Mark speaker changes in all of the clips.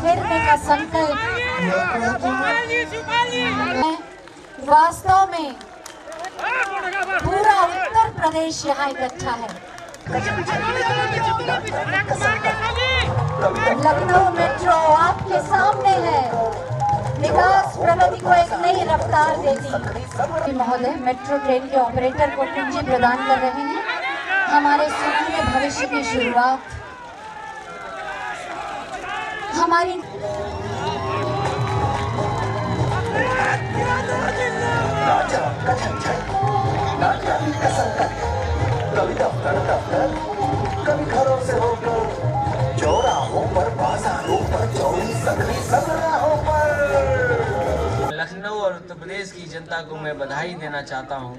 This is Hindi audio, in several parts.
Speaker 1: फेरने का संकल्प वास्तव में पूरा उत्तर प्रदेश यहाँ इकट्ठा है। लखनऊ मेट्रो आपके सामने है, विकास प्रगति को एक नई रफ्तार देती। महोदय मेट्रो ट्रेन के ऑपरेटर को कुंजी प्रदान कर रहे हैं। हमारे सुनहरे भविष्य की शुरुआत हमारी
Speaker 2: कभी घरों से होकर चौराहों पर, बाजारों पर, चौड़ी सकरी सगराहों पर।
Speaker 3: लखनऊ और उत्तर प्रदेश की जनता को मैं बधाई देना चाहता हूं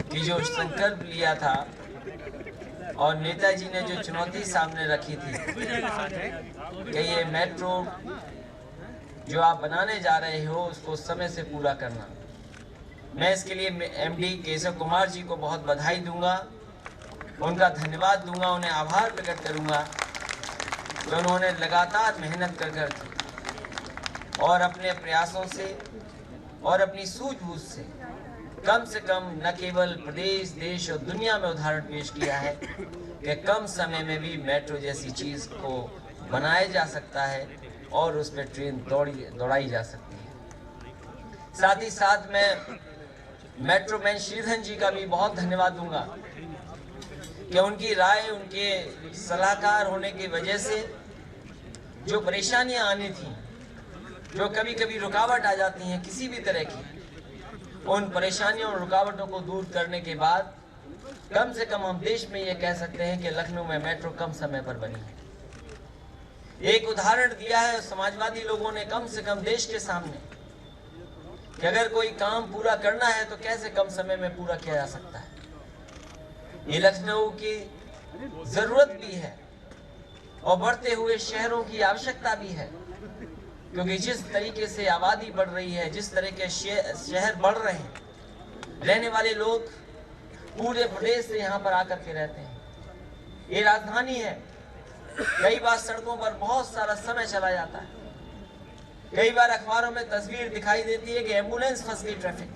Speaker 3: कि जो संकल्प लिया था और नेताजी ने जो चुनौती सामने रखी थी कि ये मेट्रो जो आप बनाने जा रहे हो उसको समय से पूरा करना, मैं इसके लिए एमडी केशव कुमार जी को बहुत बधाई दूंगा, उनका धन्यवाद दूंगा, उन्हें आभार प्रकट करूंगा कि उन्होंने लगातार मेहनत कर और अपने प्रयासों से और अपनी सूझबूझ से कम न केवल प्रदेश, देश और दुनिया में उदाहरण पेश किया है कि कम समय में भी मेट्रो जैसी चीज को बनाया जा सकता है और उस पर ट्रेन दौड़ाई जा सकती है। साथ ही साथ मैं मेट्रो मैन श्रीधर जी का भी बहुत धन्यवाद दूंगा कि उनकी राय, उनके सलाहकार होने की वजह से जो परेशानियां आनी थी, जो कभी कभी रुकावट आ जाती हैं किसी भी तरह की, उन परेशानियों और रुकावटों को दूर करने के बाद कम से कम हम देश में ये कह सकते हैं कि लखनऊ में मेट्रो कम समय पर बनी है। एक उदाहरण दिया है समाजवादी लोगों ने कम से कम देश के सामने कि अगर कोई काम पूरा करना है तो कैसे कम समय में पूरा किया जा सकता है। ये लखनऊ की जरूरत भी है और बढ़ते हुए शहरों की आवश्यकता भी है, क्योंकि जिस तरीके से आबादी बढ़ रही है, जिस तरह के शहर बढ़ रहे हैं, रहने वाले लोग पूरे प्रदेश से यहाँ पर आकर के रहते हैं। ये राजधानी है, कई बार सड़कों पर बहुत सारा समय चला जाता है। कई बार अखबारों में तस्वीर दिखाई देती है कि एम्बुलेंस फंस गई ट्रैफिक।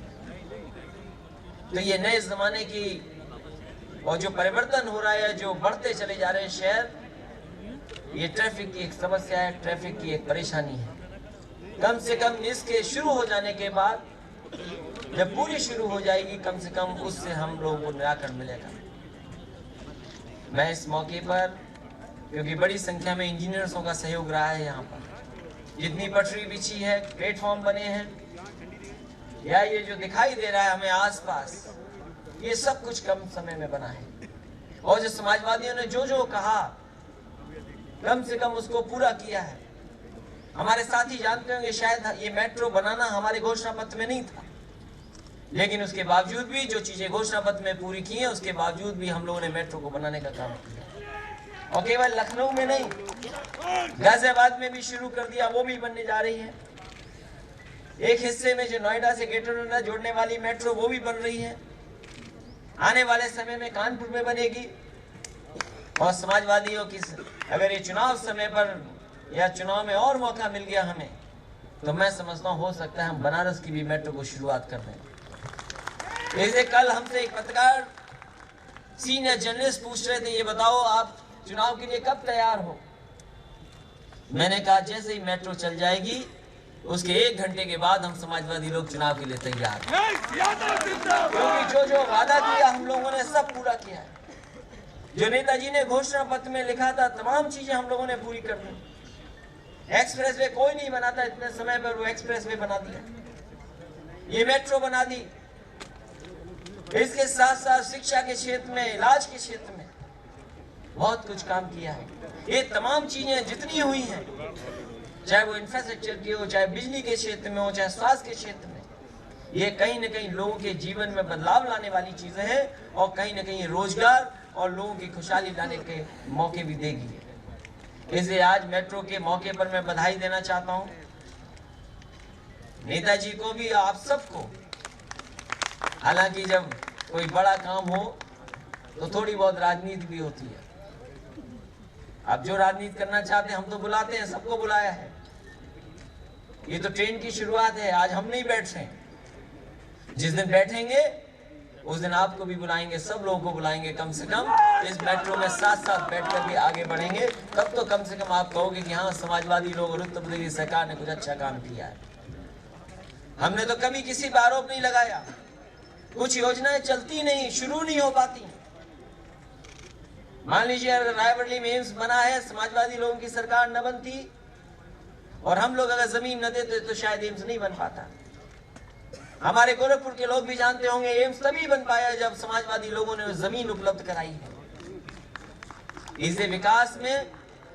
Speaker 3: तो ये नए जमाने की और जो परिवर्तन हो रहा है, जो बढ़ते चले जा रहे हैं शहर, ये ट्रैफिक की एक समस्या है, ट्रैफिक की एक परेशानी है। कम से कम इसके शुरू हो जाने के बाद, जब पूरी शुरू हो जाएगी, कम से कम उससे हम लोगों को निराकरण मिलेगा। मैं इस मौके पर, क्योंकि बड़ी संख्या में इंजीनियर्सों का सहयोग रहा है, यहाँ पर जितनी पटरी बिछी है, प्लेटफॉर्म बने हैं, या ये जो दिखाई दे रहा है हमें आसपास, ये सब कुछ कम समय में बना है। और जो समाजवादियों ने जो जो कहा, कम से कम उसको पूरा किया है। हमारे साथी जानते होंगे शायद ये मेट्रो बनाना हमारे घोषणा पत्र में नहीं था, लेकिन उसके बावजूद भी जो चीजें घोषणा पत्र में पूरी की हैं, उसके बावजूद भी हम लोगों ने मेट्रो को बनाने का काम किया। और केवल लखनऊ में नहीं, गाजियाबाद में भी शुरू कर दिया, वो भी बनने जा रही है। एक हिस्से में जो नोएडा से ग्रेटर नोएडा जोड़ने वाली मेट्रो, वो भी बन रही है। आने वाले समय में कानपुर में बनेगी। और समाजवादियों की अगर ये चुनाव समय पर या चुनाव में और मौका मिल गया हमें, तो मैं समझता हूँ हो सकता है हम बनारस की भी मेट्रो को शुरुआत कर दें। जैसे कल हमसे एक पत्रकार सीनियर जर्नलिस्ट पूछ रहे थे, ये बताओ आप चुनाव के लिए कब तैयार हो? मैंने कहा जैसे ही मेट्रो चल जाएगी उसके 1 घंटे के बाद हम समाजवादी लोग चुनाव के लिए तैयार हैं। क्योंकि जो जो वादा किया हम लोगों ने सब पूरा किया है। जो नेताजी ने घोषणा पत्र में लिखा था, तमाम चीजें हम लोगों ने पूरी कर दी। एक्सप्रेस वे कोई नहीं बनाता इतने समय पर, वो एक्सप्रेस वे बना दिया। ये मेट्रो बना दी। इसके साथ साथ शिक्षा के क्षेत्र में, इलाज के क्षेत्र में बहुत कुछ काम किया है। ये तमाम चीजें जितनी हुई हैं, चाहे वो इंफ्रास्ट्रक्चर की हो, चाहे बिजली के क्षेत्र में हो, चाहे स्वास्थ्य के क्षेत्र में, ये कहीं न कहीं लोगों के जीवन में बदलाव लाने वाली चीजें हैं और कहीं न कहीं रोजगार और लोगों की खुशहाली लाने के मौके भी देगी। इसलिए आज मेट्रो के मौके पर मैं बधाई देना चाहता हूं नेताजी को भी, आप सबको। हालांकि जब कोई बड़ा काम हो तो थोड़ी बहुत राजनीति भी होती है, आप जो राजनीति करना चाहते हैं हम तो बुलाते हैं, सबको बुलाया है। ये तो ट्रेन की शुरुआत है, आज हम नहीं बैठ रहे। जिस दिन बैठेंगे उस दिन आपको भी बुलाएंगे, सब लोगों को बुलाएंगे। कम से कम इस मेट्रो में साथ साथ बैठ करके आगे बढ़ेंगे, तब तो कम से कम आप कहोगे कि हाँ, समाजवादी लोग और उत्तर प्रदेश की सरकार ने कुछ अच्छा काम किया है। हमने तो कभी किसी पर आरोप नहीं लगाया। कुछ योजनाएं चलती नहीं, शुरू नहीं हो पाती। मान लीजिए अगर रायबरेली में एम्स बना है, समाजवादी लोगों की सरकार न बनती और हम लोग अगर जमीन न देते तो शायद एम्स नहीं बन पाता। हमारे गोरखपुर के लोग भी जानते होंगे एम्स तभी बन पाया जब समाजवादी लोगों ने जमीन उपलब्ध कराई है। इसे विकास में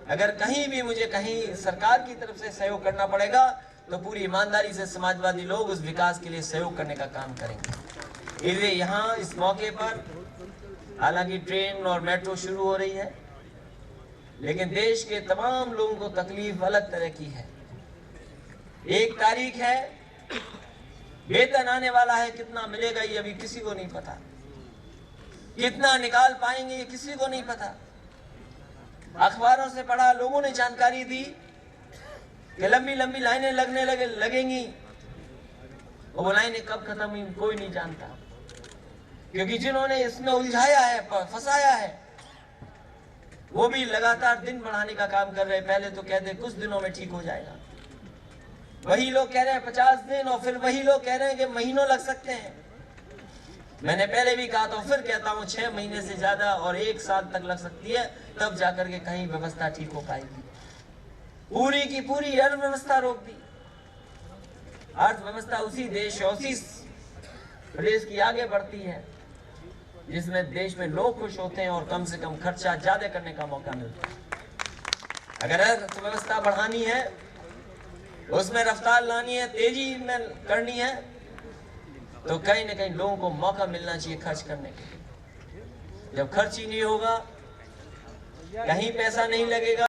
Speaker 3: अगर कहीं भी मुझे कहीं सरकार की तरफ से सहयोग करना पड़ेगा तो पूरी ईमानदारी से समाजवादी लोग उस विकास के लिए सहयोग करने का काम करेंगे। इसलिए यहाँ इस मौके पर हालांकि ट्रेन और मेट्रो शुरू हो रही है, लेकिन देश के तमाम लोगों को तकलीफ अलग तरह की है। 1 तारीख है, वेतन आने वाला है, कितना मिलेगा ये अभी किसी को नहीं पता, कितना निकाल पाएंगे ये किसी को नहीं पता। अखबारों से पढ़ा, लोगों ने जानकारी दी कि लंबी लंबी लाइनें लगने लगेंगी। वो लाइनें कब खत्म हुई कोई नहीं जानता, क्योंकि जिन्होंने इसमें उलझाया है, फंसाया है, वो भी लगातार दिन बढ़ाने का काम कर रहे हैं। पहले तो कहते कुछ दिनों में ठीक हो जाएगा, वही लोग कह रहे हैं 50 दिन, और फिर वही लोग कह रहे हैं कि महीनों लग सकते हैं। मैंने पहले भी कहा था, फिर कहता हूँ 6 महीने से ज्यादा और 1 साल तक लग सकती है, तब जाकर के कहीं व्यवस्था ठीक हो पाएगी। पूरी की पूरी अर्थव्यवस्था रोक दी। अर्थव्यवस्था उसी देश, उसी प्रदेश की आगे बढ़ती है जिसमें देश में लोग खुश होते हैं और कम से कम खर्चा ज्यादा करने का मौका मिलता है। अगर अर्थव्यवस्था बढ़ानी है, उसमें रफ्तार लानी है, तेजी में करनी है, तो कहीं ना कहीं लोगों को मौका मिलना चाहिए खर्च करने के। जब खर्च ही नहीं होगा, कहीं पैसा नहीं लगेगा,